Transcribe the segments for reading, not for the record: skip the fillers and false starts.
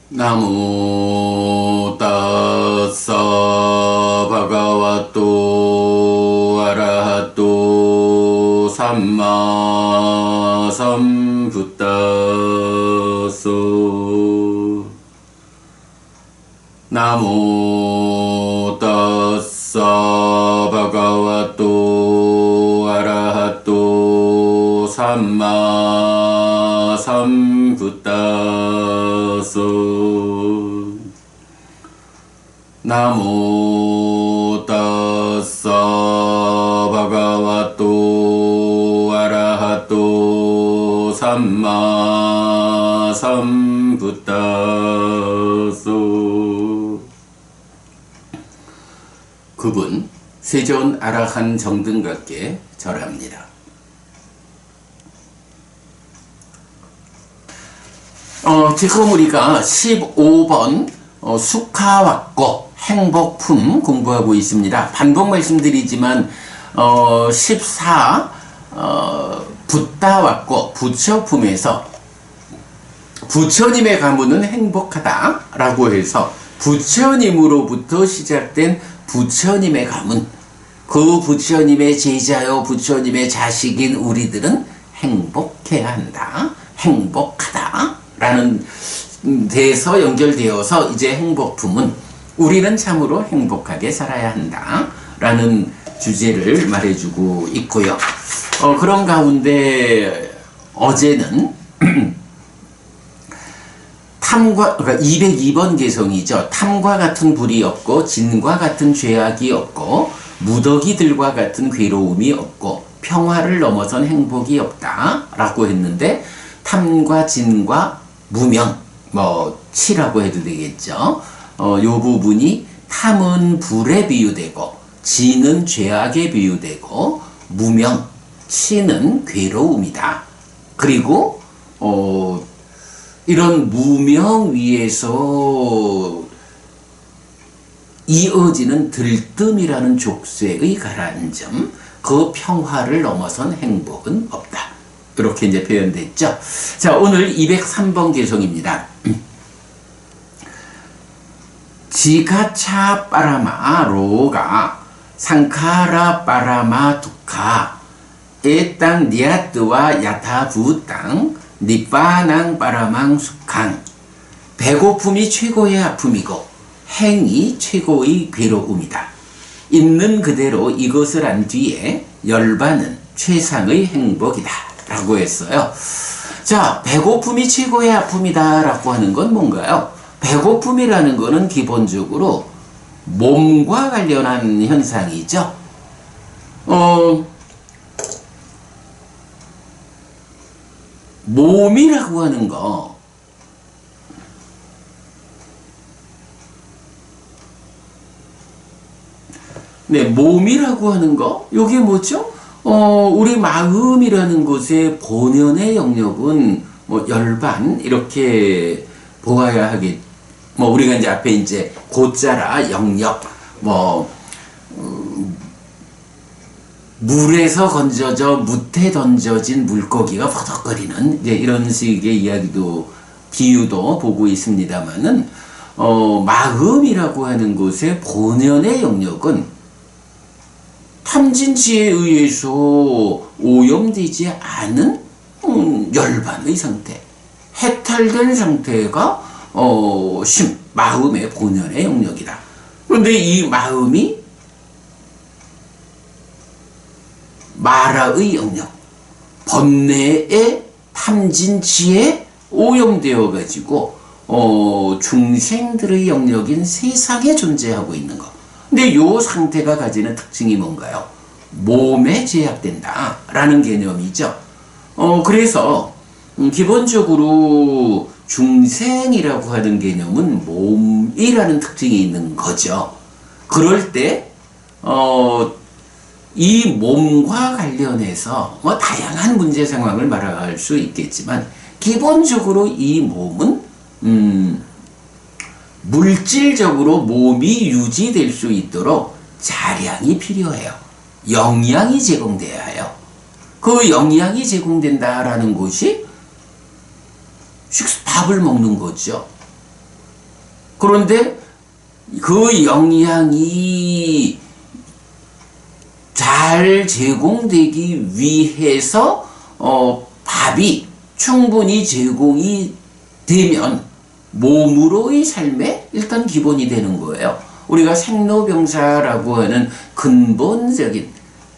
나모 따사 바가와또 아라하또 삼마 삼부따소 나모 따사 바가와또 아라하또 삼마 삼부따소 나모 따사 바가와또 아라하또 삼마 삼부따소. 그분 세존 아라한 정등각께 절합니다. 지금 우리가 15번 수카와꼬 행복품 공부하고 있습니다. 반복 말씀드리지만 14 붓다와꼬 부처품에서 부처님의 가문은 행복하다 라고 해서 부처님으로부터 시작된 부처님의 가문, 그 부처님의 제자요 부처님의 자식인 우리들은 행복해야 한다, 행복하다 라는 데서 연결되어서 이제 행복품은 우리는 참으로 행복하게 살아야 한다 라는 주제를 말해주고 있고요. 그런 가운데 어제는 탐과, 그러니까 202번 개성이죠. 탐과 같은 불이 없고 진과 같은 죄악이 없고 무더기들과 같은 괴로움이 없고 평화를 넘어선 행복이 없다 라고 했는데, 탐과 진과 무명, 치라고 해도 되겠죠. 요 부분이 탐은 불에 비유되고 진은 죄악에 비유되고 무명, 치는 괴로움이다. 그리고 이런 무명 위에서 이어지는 들뜸이라는 족쇄의 가라앉음, 그 평화를 넘어선 행복은 없다. 이렇게 이제 표현됐죠. 자, 오늘 203번 개성입니다. 지가차 빠라마 로가 상카라 빠라마 두카 에땅 니아뜨와 야타부땅 니빠낭 빠라망 숙항. 배고픔이 최고의 아픔이고 행이 최고의 괴로움이다. 있는 그대로 이것을 안 뒤에 열반은 최상의 행복이다 라고 했어요. 자, 배고픔이 최고의 아픔이다 라고 하는 건 뭔가요? 배고픔이라는 거는 기본적으로 몸과 관련한 현상이죠. 몸이라고 하는 거, 네, 몸이라고 하는 거, 요게 뭐죠? 우리 마음이라는 것의 본연의 영역은 열반 이렇게 보아야 하겠. 우리가 이제 앞에 이제 고자라 영역, 물에서 건져져 무태 던져진 물고기가 버덕거리는 이제 이런 식의 이야기도, 비유도 보고 있습니다만은 마음이라고 하는 것의 본연의 영역은 탐진치에 의해서 오염되지 않은 열반의 상태, 해탈된 상태가 마음의 본연의 영역이다. 그런데 이 마음이 마라의 영역, 번뇌의 탐진치에 오염되어 가지고 중생들의 영역인 세상에 존재하고 있는 것. 근데 이 상태가 가지는 특징이 뭔가요? 몸에 제약된다 라는 개념이죠. 그래서 기본적으로 중생이라고 하는 개념은 몸이라는 특징이 있는 거죠. 그럴 때 이 몸과 관련해서 다양한 문제 상황을 말할 수 있겠지만, 기본적으로 이 몸은 물질적으로 몸이 유지될 수 있도록 자량이 필요해요. 영양이 제공돼야 해요. 그 영양이 제공된다라는 것이 밥을 먹는 거죠. 그런데 그 영양이 잘 제공되기 위해서 밥이 충분히 제공이 되면 몸으로의 삶의 일단 기본이 되는 거예요. 우리가 생로병사라고 하는 근본적인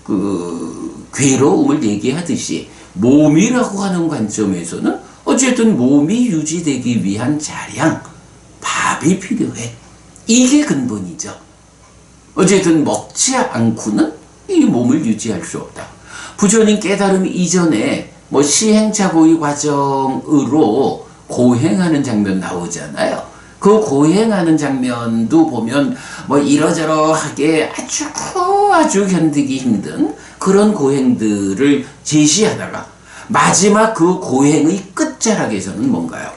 그 괴로움을 얘기하듯이 몸이라고 하는 관점에서는 어쨌든 몸이 유지되기 위한 자량, 밥이 필요해. 이게 근본이죠. 어쨌든 먹지 않고는 이 몸을 유지할 수 없다. 부처님 깨달음 이전에 뭐 시행착오의 과정으로 고행하는 장면 나오잖아요. 그 고행하는 장면도 보면 뭐 이러저러하게 아주 견디기 힘든 그런 고행들을 제시하다가 마지막 그 고행의 끝자락에서는 뭔가요?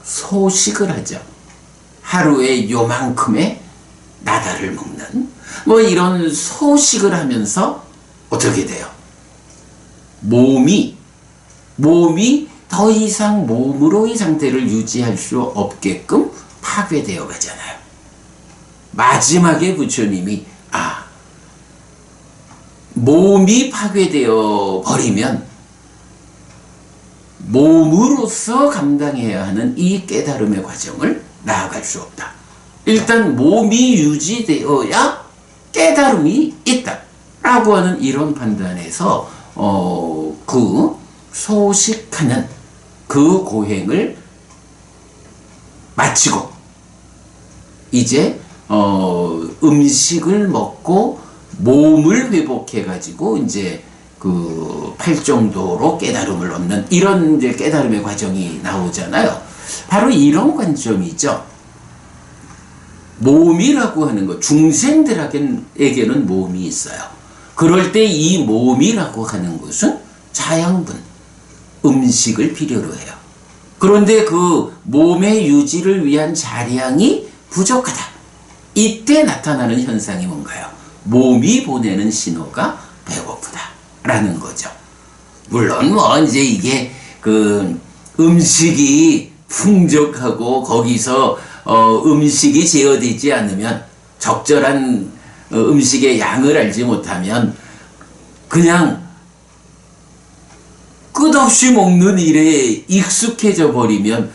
소식을 하죠. 하루에 요만큼의 나다를 먹는 뭐 이런 소식을 하면서 어떻게 돼요? 몸이 더 이상 몸으로의 상태를 유지할 수 없게끔 파괴되어 가잖아요. 마지막에 부처님이 몸이 파괴되어 버리면 몸으로서 감당해야 하는 이 깨달음의 과정을 나아갈 수 없다. 일단 몸이 유지되어야 깨달음이 있다 라고 하는 이런 판단에서 그 소식하는 그 고행을 마치고 이제 음식을 먹고 몸을 회복해 가지고 이제 그 팔정도로 깨달음을 얻는 이런 이제 깨달음의 과정이 나오잖아요. 바로 이런 관점이죠. 몸이라고 하는 것, 중생들에게는 몸이 있어요. 그럴 때 이 몸이라고 하는 것은 자양분, 음식을 필요로 해요. 그런데 그 몸의 유지를 위한 자량이 부족하다. 이때 나타나는 현상이 뭔가요? 몸이 보내는 신호가 배고프다라는 거죠. 물론 뭐 이제 이게 그 음식이 풍족하고 거기서 음식이 제어되지 않으면 적절한 음식의 양을 알지 못하면 그냥 끝없이 먹는 일에 익숙해져 버리면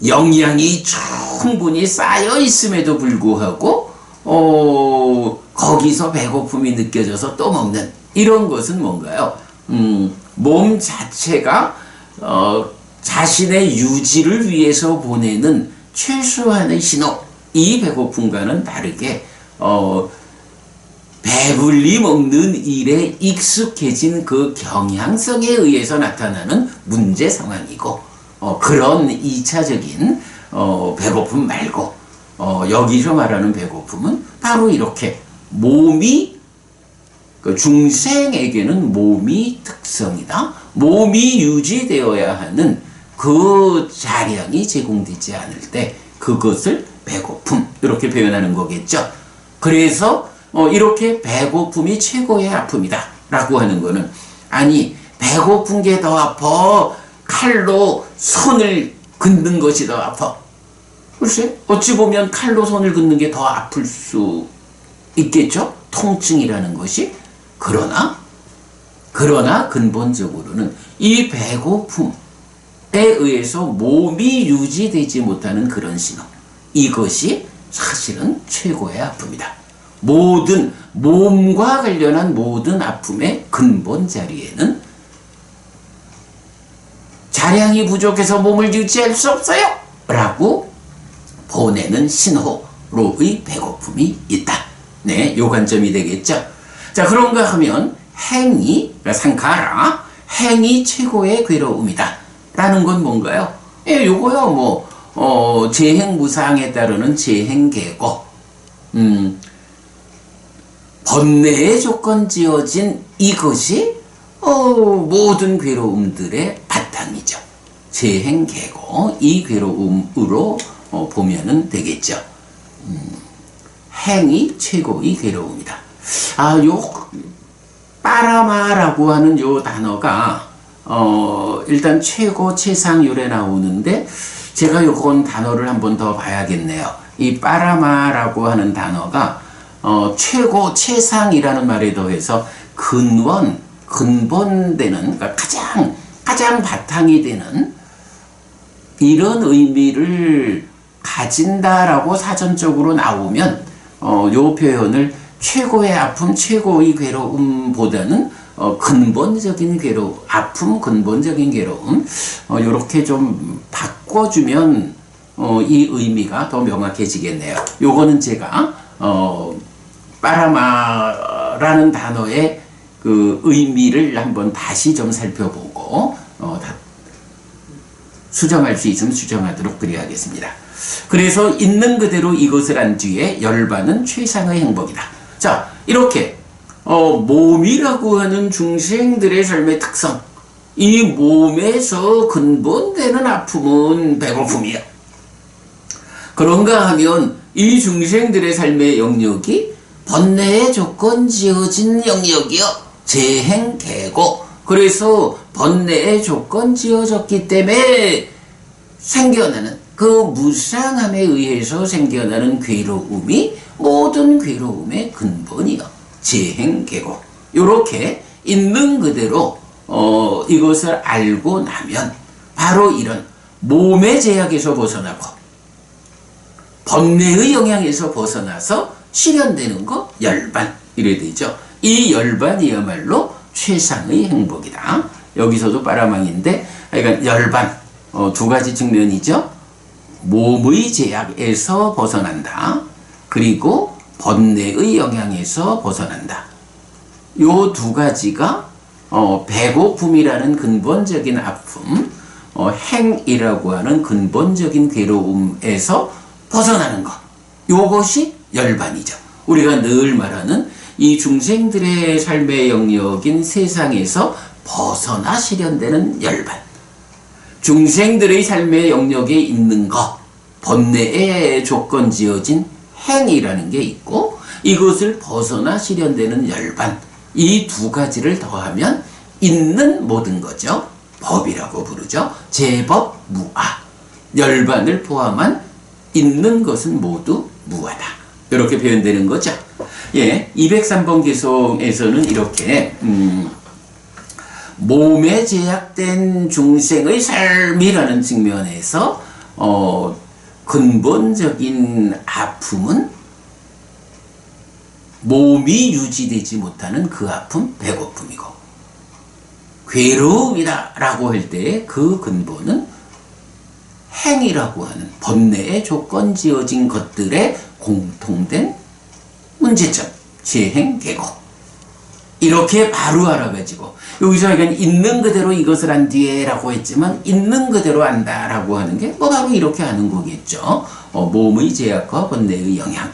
영양이 충분히 쌓여 있음에도 불구하고 거기서 배고픔이 느껴져서 또 먹는 이런 것은 뭔가요? 몸 자체가 자신의 유지를 위해서 보내는 최소한의 신호, 이 배고픔과는 다르게 배불리 먹는 일에 익숙해진 그 경향성에 의해서 나타나는 문제 상황이고 그런 2차적인 배고픔 말고 여기서 말하는 배고픔은 바로 이렇게 몸이 그 중생에게는 몸이 특성이다. 몸이 유지되어야 하는 그 자량이 제공되지 않을 때 그것을 배고픔 이렇게 표현하는 거겠죠. 그래서 이렇게 배고픔이 최고의 아픔이다 라고 하는 거는 아니 배고픈 게 더 아파 칼로 손을 긋는 것이 더 아파. 글쎄 어찌 보면 칼로 손을 긋는 게 더 아플 수 있겠죠. 통증이라는 것이. 그러나 근본적으로는 이 배고픔에 의해서 몸이 유지되지 못하는 그런 신호, 이것이 사실은 최고의 아픔이다. 모든 몸과 관련한 모든 아픔의 근본 자리에는 자량이 부족해서 몸을 유지할 수 없어요 라고 보내는 신호로의 배고픔이 있다. 네, 요 관점이 되겠죠. 자, 그런가 하면 행이, 그러니까 상카라, 행이 최고의 괴로움이다 라는 건 뭔가요? 요거요 뭐 재행무상에 따르는 재행계고 번뇌의 조건 지어진 이것이 모든 괴로움들의 바탕이죠. 재행계고 이 괴로움으로 보면은 되겠죠. 행이 최고의 괴로움이다. 요 빠라마라고 하는 요 단어가 일단 최고 최상 요래 나오는데 제가 요건 단어를 한번 더 봐야겠네요. 이 빠라마라고 하는 단어가 최고, 최상이라는 말에 더해서 근본되는, 그러니까 가장 바탕이 되는 이런 의미를 가진다라고 사전적으로 나오면 요 표현을 최고의 아픔, 최고의 괴로움보다는 근본적인 괴로움, 아픔, 근본적인 괴로움, 요렇게 좀 바꿔주면 이 의미가 더 명확해지겠네요. 요거는 제가 빠라마라는 단어의 그 의미를 한번 다시 좀 살펴보고 수정할 수 있으면 수정하도록 그리하겠습니다. 그래서 있는 그대로 이것을 한 뒤에 열반은 최상의 행복이다. 자, 이렇게 몸이라고 하는 중생들의 삶의 특성, 이 몸에서 근본되는 아픔은 배고픔이야. 그런가 하면 이 중생들의 삶의 영역이 번뇌의 조건 지어진 영역이요, 재행계고, 그래서 번뇌의 조건 지어졌기 때문에 생겨나는 그 무상함에 의해서 생겨나는 괴로움이 모든 괴로움의 근본이요, 재행계고. 요렇게 있는 그대로 이것을 알고 나면 바로 이런 몸의 제약에서 벗어나고 번뇌의 영향에서 벗어나서 실현되는 거 열반, 이래 되죠. 이 열반이야말로 최상의 행복이다. 여기서도 빠라망인데, 그러니까 열반, 두 가지 측면이죠. 몸의 제약에서 벗어난다. 그리고 번뇌의 영향에서 벗어난다. 요 두 가지가 배고픔이라는 근본적인 아픔, 행이라고 하는 근본적인 괴로움에서 벗어나는 것. 요것이 열반이죠. 우리가 늘 말하는 이 중생들의 삶의 영역인 세상에서 벗어나 실현되는 열반. 중생들의 삶의 영역에 있는 것, 번뇌의 조건 지어진 행이라는 게 있고, 이것을 벗어나 실현되는 열반. 이 두 가지를 더하면 있는 모든 거죠. 법이라고 부르죠. 제법 무아. 열반을 포함한 있는 것은 모두 무아다. 이렇게 표현되는 거죠. 예, 203번 개송에서는 이렇게 몸에 제약된 중생의 삶이라는 측면에서 근본적인 아픔은 몸이 유지되지 못하는 그 아픔, 배고픔이고, 괴로움이다 라고 할 때 그 근본은 행이라고 하는 번뇌의 조건 지어진 것들의 공통된 문제점, 재행계고. 이렇게 바로 알아가지고, 여기서 약간 있는 그대로 이것을 한 뒤에 라고 했지만 있는 그대로 안다 라고 하는 게 바로 이렇게 하는 거겠죠. 몸의 제약과 번뇌의 영향.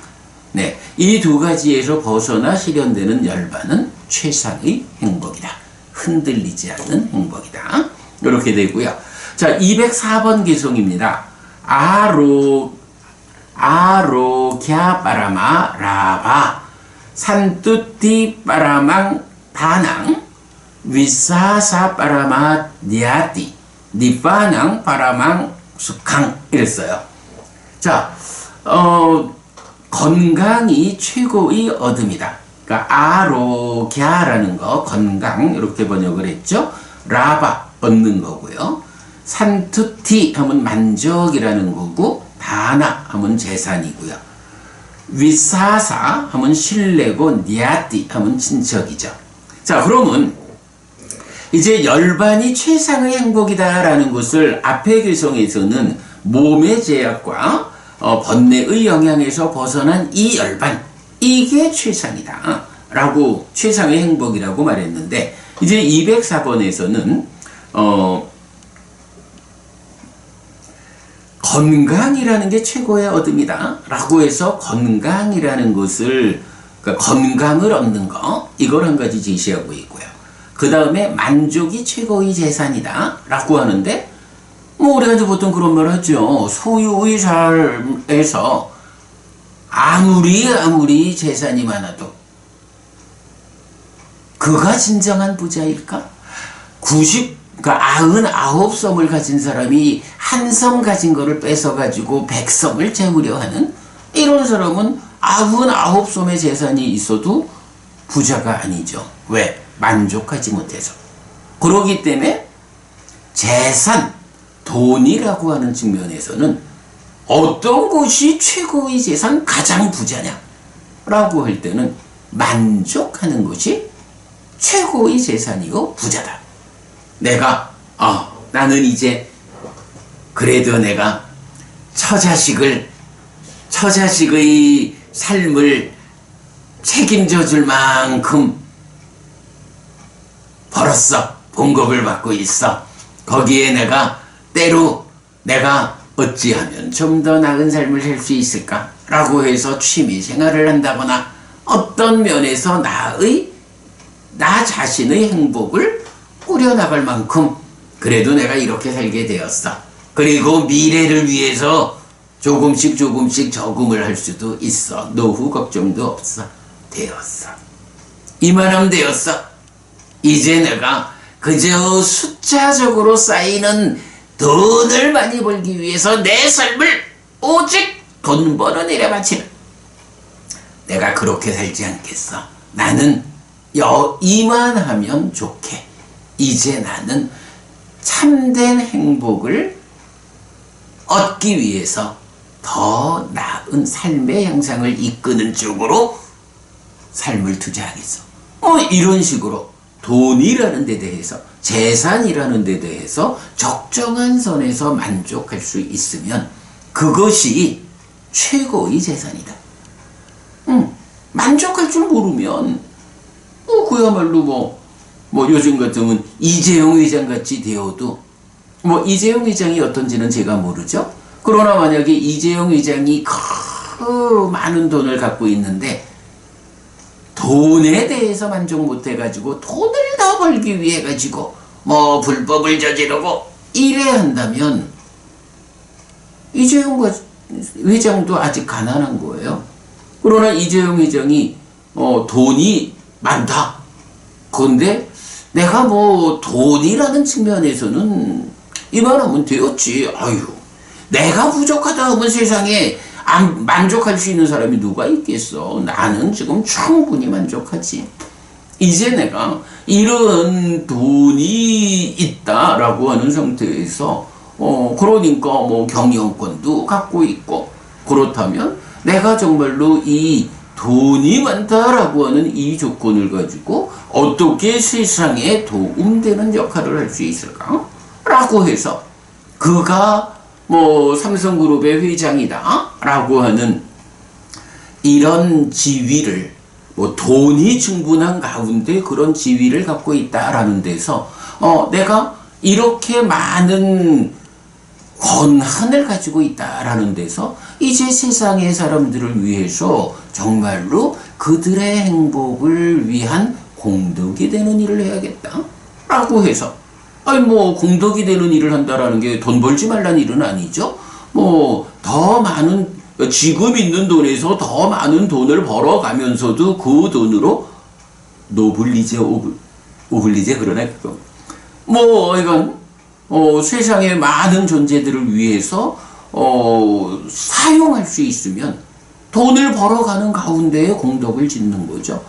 네, 이 두 가지에서 벗어나 실현되는 열반은 최상의 행복이다. 흔들리지 않는 행복이다. 이렇게 되고요. 자, 204번 개송입니다. 아로갸 빠라마 라바 산뚜띠 빠라망 다낭 위사사 빠라마 니아띠 니빠낭 빠라망 수캉, 이랬어요. 자, 건강이 최고의 얻음이다. 그러니까 아로갸라는 거, 건강, 이렇게 번역을 했죠. 라바, 얻는 거고요. 산투티 하면 만족이라는 거고, 다나 하면 재산이고요. 위사사 하면 신뢰고, 니아띠 하면 친척이죠. 자, 그러면 이제 열반이 최상의 행복이다라는 것을 앞의 개성에서는 몸의 제약과 번뇌의 영향에서 벗어난 이 열반, 이게 최상이다 라고, 최상의 행복이라고 말했는데, 이제 204번에서는 건강이라는 게 최고의 얻음이다 라고 해서 건강이라는 것을, 그러니까 건강을 얻는 거, 이걸 한 가지 제시하고 있고요. 그 다음에 만족이 최고의 재산이다 라고 하는데, 우리가 이제 보통 그런 말 하죠. 소유의 삶에서 아무리 재산이 많아도 그가 진정한 부자일까? 그 99섬을 가진 사람이 한 섬 가진 거를 뺏어가지고 100섬을 채우려 하는 이런 사람은 99섬의 재산이 있어도 부자가 아니죠. 왜? 만족하지 못해서. 그러기 때문에 재산, 돈이라고 하는 측면에서는 어떤 것이 최고의 재산, 가장 부자냐? 라고 할 때는 만족하는 것이 최고의 재산이고 부자다. 나는 이제 그래도 내가 처자식의 삶을 책임져 줄 만큼 벌었어. 봉급을 받고 있어. 거기에 때로 내가 어찌하면 좀 더 나은 삶을 살 수 있을까? 라고 해서 취미 생활을 한다거나 어떤 면에서 나 자신의 행복을 꾸려나갈 만큼 그래도 내가 이렇게 살게 되었어. 그리고 미래를 위해서 조금씩 저금을 할 수도 있어. 노후 걱정도 없어. 되었어. 이만하면 되었어. 이제 내가 그저 숫자적으로 쌓이는 돈을 많이 벌기 위해서 내 삶을 오직 돈 버는 일에 바치는, 내가 그렇게 살지 않겠어. 나는 이만하면 좋게. 이제 나는 참된 행복을 얻기 위해서 더 나은 삶의 향상을 이끄는 쪽으로 삶을 투자하겠어. 이런 식으로 돈이라는 데 대해서, 재산이라는 데 대해서 적정한 선에서 만족할 수 있으면 그것이 최고의 재산이다. 만족할 줄 모르면 그야말로 요즘 같으면 이재용 회장 같이 되어도, 이재용 회장이 어떤지는 제가 모르죠. 그러나 만약에 이재용 회장이 그 많은 돈을 갖고 있는데 돈에 대해서 만족 못해가지고 돈을 더 벌기 위해 가지고 불법을 저지르고 이래 한다면 이재용 회장도 아직 가난한 거예요. 그러나 이재용 회장이 돈이 많다. 그런데 내가 돈이라는 측면에서는 이만하면 되었지. 내가 부족하다 하면 세상에 안 만족할 수 있는 사람이 누가 있겠어. 나는 지금 충분히 만족하지. 이제 내가 이런 돈이 있다라고 하는 상태에서 그러니까 경영권도 갖고 있고, 그렇다면 내가 정말로 이 돈이 많다라고 하는 이 조건을 가지고 어떻게 세상에 도움되는 역할을 할 수 있을까? 라고 해서 그가 삼성그룹의 회장이다 라고 하는 이런 지위를, 돈이 충분한 가운데 그런 지위를 갖고 있다라는 데서 내가 이렇게 많은 권한을 가지고 있다라는 데서 이제 세상의 사람들을 위해서 정말로 그들의 행복을 위한 공덕이 되는 일을 해야겠다 라고 해서, 공덕이 되는 일을 한다라는 게 돈 벌지 말라는 일은 아니죠. 더 많은, 지금 있는 돈에서 더 많은 돈을 벌어가면서도 그 돈으로 노블리제, 오블리제, 그러네. 이건, 세상의 많은 존재들을 위해서, 사용할 수 있으면 돈을 벌어가는 가운데에 공덕을 짓는 거죠.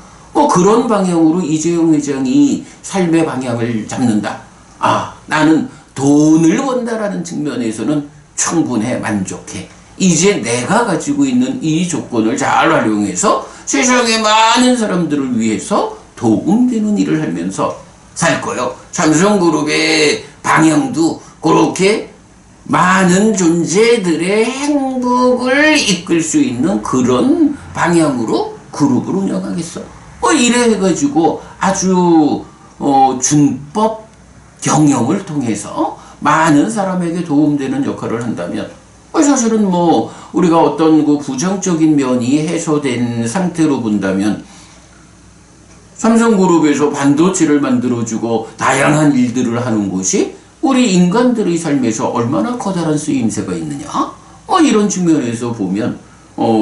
그런 방향으로 이재용 회장이 삶의 방향을 잡는다. 나는 돈을 번다라는 측면에서는 충분해, 만족해. 이제 내가 가지고 있는 이 조건을 잘 활용해서 세상의 많은 사람들을 위해서 도움되는 일을 하면서 살 거요. 삼성그룹의 방향도 그렇게 많은 존재들의 행복을 이끌 수 있는 그런 방향으로 그룹을 운영하겠어. 이래 해가지고 아주 준법 경영을 통해서 많은 사람에게 도움되는 역할을 한다면, 사실은 우리가 어떤 그 부정적인 면이 해소된 상태로 본다면 삼성그룹에서 반도체를 만들어주고 다양한 일들을 하는 것이 우리 인간들의 삶에서 얼마나 커다란 쓰임새가 있느냐? 이런 측면에서 보면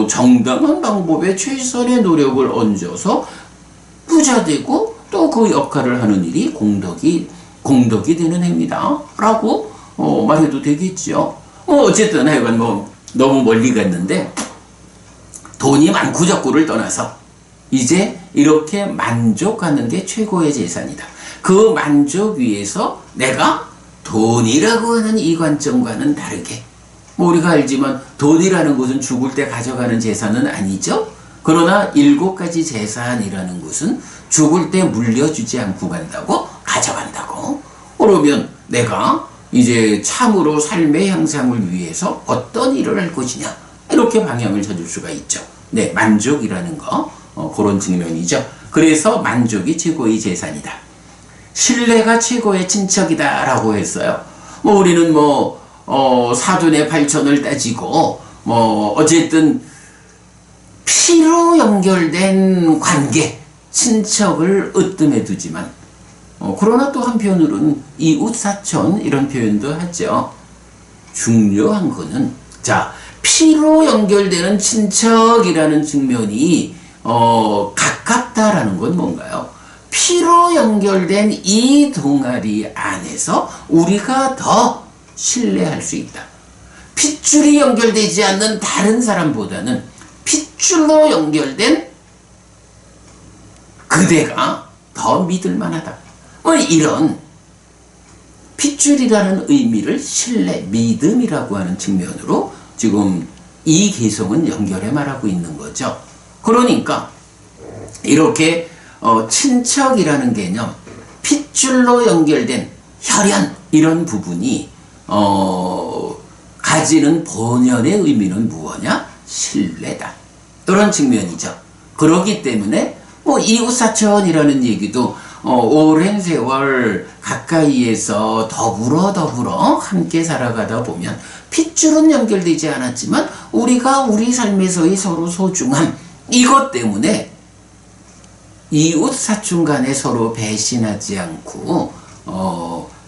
정당한 방법에 최선의 노력을 얹어서 부자되고 또 그 역할을 하는 일이 공덕이 공덕이 되는 해입니다. 라고 말해도 되겠죠. 어쨌든 하여간 너무 멀리 갔는데 돈이 많고 적고를 떠나서 이제 이렇게 만족하는 게 최고의 재산이다. 그 만족 위에서 내가 돈이라고 하는 이 관점과는 다르게 우리가 알지만 돈이라는 것은 죽을 때 가져가는 재산은 아니죠. 그러나 7가지 재산이라는 것은 죽을 때 물려주지 않고 간다고 가져간다고. 그러면 내가 이제 참으로 삶의 향상을 위해서 어떤 일을 할 것이냐 이렇게 방향을 찾을 수가 있죠. 네, 만족이라는 거 그런 측면이죠. 그래서 만족이 최고의 재산이다. 신뢰가 최고의 친척이다 라고 했어요. 우리는 사돈의 팔촌을 따지고 어쨌든 피로 연결된 관계 친척을 으뜸해 두지만 그러나 또 한편으로는 이웃 사촌 이런 표현도 하죠. 중요한 거는 피로 연결되는 친척이라는 측면이 가깝다라는 건 뭔가요? 피로 연결된 이 동아리 안에서 우리가 더 신뢰할 수 있다. 핏줄이 연결되지 않는 다른 사람보다는 핏줄로 연결된 그대가 더 믿을 만하다. 이런 핏줄이라는 의미를 신뢰, 믿음이라고 하는 측면으로 지금 이 개성은 연결해 말하고 있는 거죠. 그러니까 이렇게 친척이라는 개념, 핏줄로 연결된 혈연 이런 부분이 가지는 본연의 의미는 무엇이냐? 신뢰다. 이런 측면이죠. 그렇기 때문에 이웃사촌이라는 얘기도 오랜 세월 가까이에서 더불어 함께 살아가다 보면 핏줄은 연결되지 않았지만 우리가 우리 삶에서의 서로 소중함 이것 때문에 이웃 사촌 간에 서로 배신하지 않고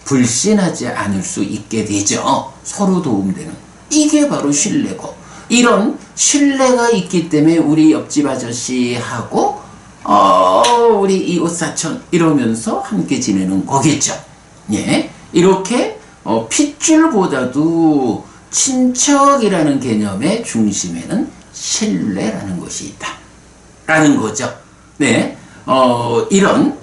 불신하지 않을 수 있게 되죠. 서로 도움되는 이게 바로 신뢰고 이런 신뢰가 있기 때문에 우리 옆집 아저씨하고 우리 이웃 사촌 이러면서 함께 지내는 거겠죠. 예, 이렇게 핏줄보다도 친척이라는 개념의 중심에는 신뢰라는 것이 있다. 라는 거죠. 네, 이런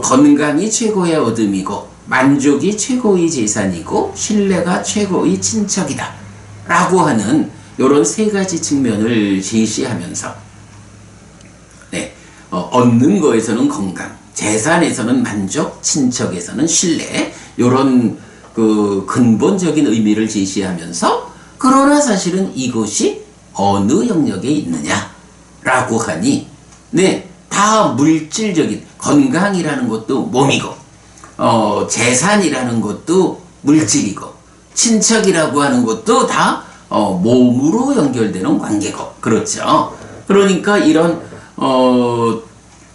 건강이 최고의 얻음이고 만족이 최고의 재산이고 신뢰가 최고의 친척이다. 라고 하는 이런 3가지 측면을 제시하면서 네, 얻는 거에서는 건강, 재산에서는 만족, 친척에서는 신뢰 이런 근본적인 의미를 제시하면서 그러나 사실은 이것이 어느 영역에 있느냐라고 하니 네, 다 물질적인 건강이라는 것도 몸이고 재산이라는 것도 물질이고 친척이라고 하는 것도 다 몸으로 연결되는 관계고 그렇죠. 그러니까 이런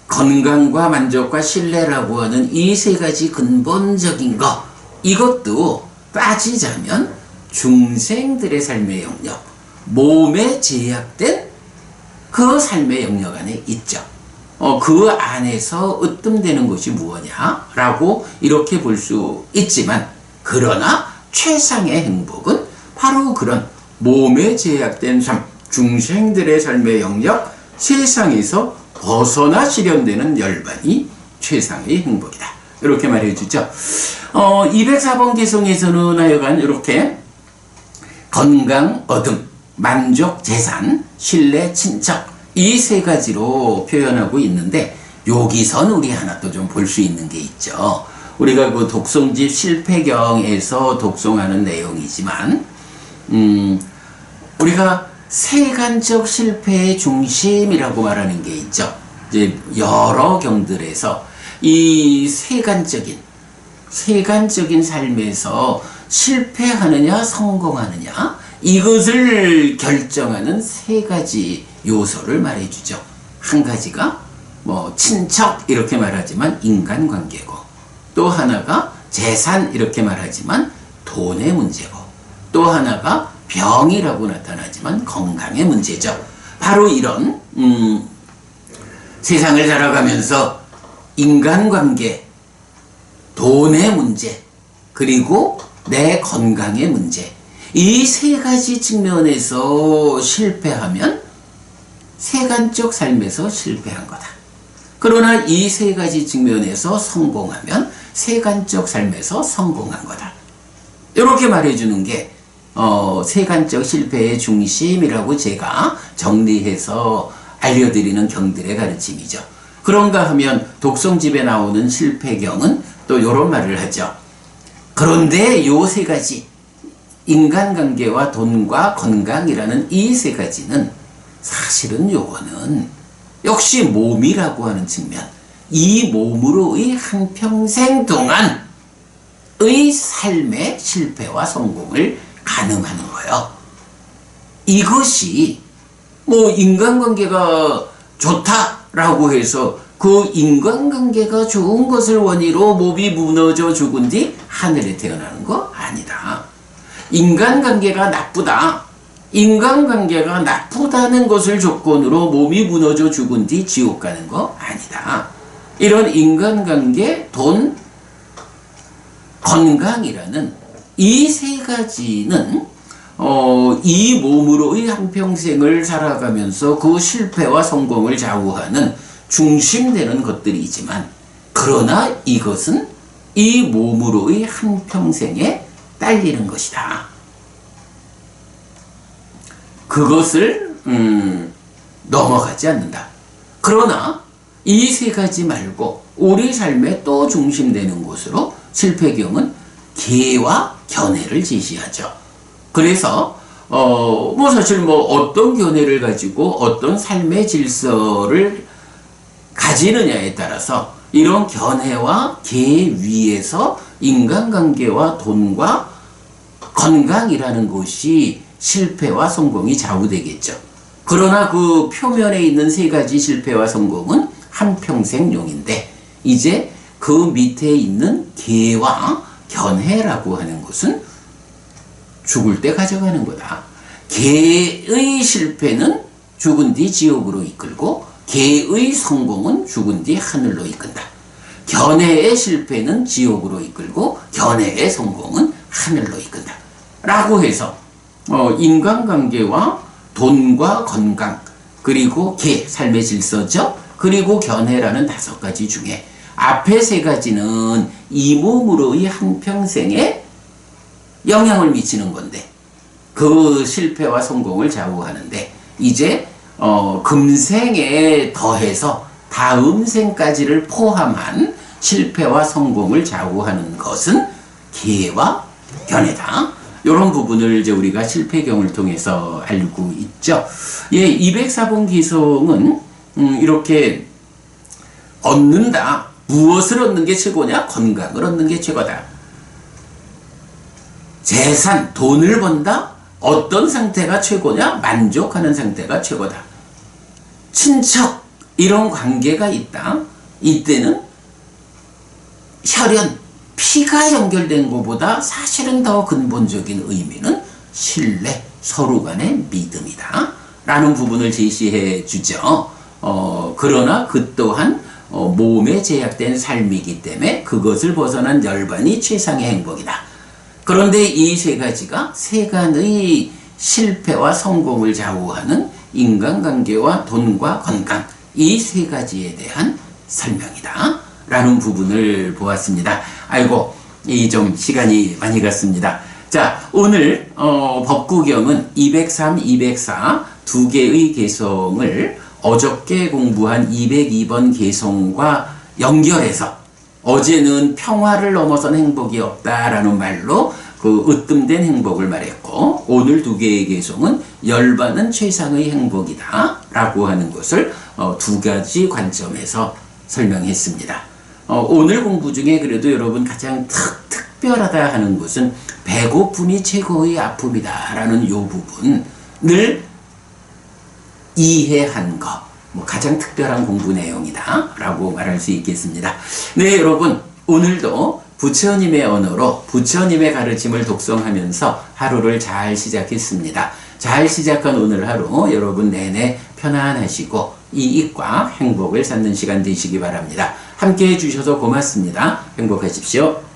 건강과 만족과 신뢰라고 하는 이 3가지 근본적인 것 이것도 따지자면 중생들의 삶의 영역 몸에 제약된 그 삶의 영역 안에 있죠. 그 안에서 으뜸되는 것이 무엇이냐라고 이렇게 볼 수 있지만 그러나 최상의 행복은 바로 그런 몸에 제약된 삶, 중생들의 삶의 영역, 세상에서 벗어나 실현되는 열반이 최상의 행복이다. 이렇게 말해주죠. 204번 개성에서는 하여간 이렇게 건강, 얻음, 만족, 재산, 신뢰, 친척 이 3가지로 표현하고 있는데 여기선 우리 하나 또 좀 볼 수 있는 게 있죠. 우리가 그 독송집 실패경에서 독송하는 내용이지만 우리가 세간적 실패의 중심이라고 말하는 게 있죠. 이제 여러 경들에서 이 세간적인 삶에서 실패하느냐 성공하느냐 이것을 결정하는 3가지 요소를 말해주죠. 한 가지가 친척 이렇게 말하지만 인간관계고 또 하나가 재산 이렇게 말하지만 돈의 문제고 또 하나가 병이라고 나타나지만 건강의 문제죠. 바로 이런 세상을 살아가면서 인간관계 돈의 문제, 그리고 내 건강의 문제, 이 세 가지 측면에서 실패하면 세간적 삶에서 실패한 거다. 그러나 이 세 가지 측면에서 성공하면 세간적 삶에서 성공한 거다. 이렇게 말해주는 게 세간적 실패의 중심이라고 제가 정리해서 알려드리는 경들의 가르침이죠. 그런가 하면 독성집에 나오는 실패경은 또 이런 말을 하죠. 그런데 요 세 가지, 인간관계와 돈과 건강이라는 이 세 가지는 사실은 요거는 역시 몸이라고 하는 측면, 이 몸으로의 한평생 동안의 삶의 실패와 성공을 가늠하는 거예요. 이것이 뭐 인간관계가 좋다라고 해서 그 인간관계가 좋은 것을 원인으로 몸이 무너져 죽은 뒤 하늘에 태어나는 거 아니다. 인간관계가 나쁘다. 인간관계가 나쁘다는 것을 조건으로 몸이 무너져 죽은 뒤 지옥 가는 거 아니다. 이런 인간관계, 돈, 건강이라는 이 세 가지는 이 몸으로의 한평생을 살아가면서 그 실패와 성공을 좌우하는 중심되는 것들이지만, 그러나 이것은 이 몸으로의 한평생에 딸리는 것이다. 그것을 넘어가지 않는다. 그러나 이 세 가지 말고 우리 삶에 또 중심되는 곳으로 실패경은 계와 견해를 제시하죠. 그래서 뭐 사실 뭐 어떤 견해를 가지고 어떤 삶의 질서를 가지느냐에 따라서 이런 견해와 계 위에서 인간관계와 돈과 건강이라는 것이 실패와 성공이 좌우되겠죠. 그러나 그 표면에 있는 세 가지 실패와 성공은 한평생용인데, 이제 그 밑에 있는 계와 견해라고 하는 것은 죽을 때 가져가는 거다. 계의 실패는 죽은 뒤 지옥으로 이끌고, 계의 성공은 죽은 뒤 하늘로 이끈다. 견해의 실패는 지옥으로 이끌고, 견해의 성공은 하늘로 이끈다. 라고 해서 인간관계와 돈과 건강, 그리고 계, 삶의 질서죠. 그리고 견해라는 5가지 중에 앞에 3가지는 이 몸으로의 한평생에 영향을 미치는 건데, 그 실패와 성공을 좌우하는데, 이제 금생에 더해서 다음 생까지를 포함한 실패와 성공을 좌우하는 것은 계와 견해다. 이런 부분을 이제 우리가 실패경을 통해서 알고 있죠. 예, 204번 기송은 이렇게 얻는다. 무엇을 얻는 게 최고냐? 건강을 얻는 게 최고다. 재산, 돈을 번다? 어떤 상태가 최고냐? 만족하는 상태가 최고다. 친척, 이런 관계가 있다. 이때는 혈연, 피가 연결된 것보다 사실은 더 근본적인 의미는 신뢰, 서로 간의 믿음이다. 라는 부분을 제시해 주죠. 그러나 그 또한 몸에 제약된 삶이기 때문에 그것을 벗어난 열반이 최상의 행복이다. 그런데 이 3가지가 세간의 실패와 성공을 좌우하는 인간관계와 돈과 건강, 이 3가지에 대한 설명이다. 라는 부분을 보았습니다. 아이고, 좀 시간이 많이 갔습니다. 자, 오늘 법구경은 203, 204 2개의 개성을 어저께 공부한 202번 개성과 연결해서, 어제는 평화를 넘어선 행복이 없다라는 말로 그 으뜸된 행복을 말했고, 오늘 2개의 개성은 열반은 최상의 행복이다 라고 하는 것을 2가지 관점에서 설명했습니다. 오늘 공부 중에 그래도 여러분 가장 특별하다 하는 것은 배고픔이 최고의 아픔이다 라는 요 부분을 이해한 것, 가장 특별한 공부 내용이다 라고 말할 수 있겠습니다. 네, 여러분, 오늘도 부처님의 언어로 부처님의 가르침을 독송하면서 하루를 잘 시작했습니다. 잘 시작한 오늘 하루 여러분 내내 편안하시고 이익과 행복을 찾는 시간 되시기 바랍니다. 함께 해주셔서 고맙습니다. 행복하십시오.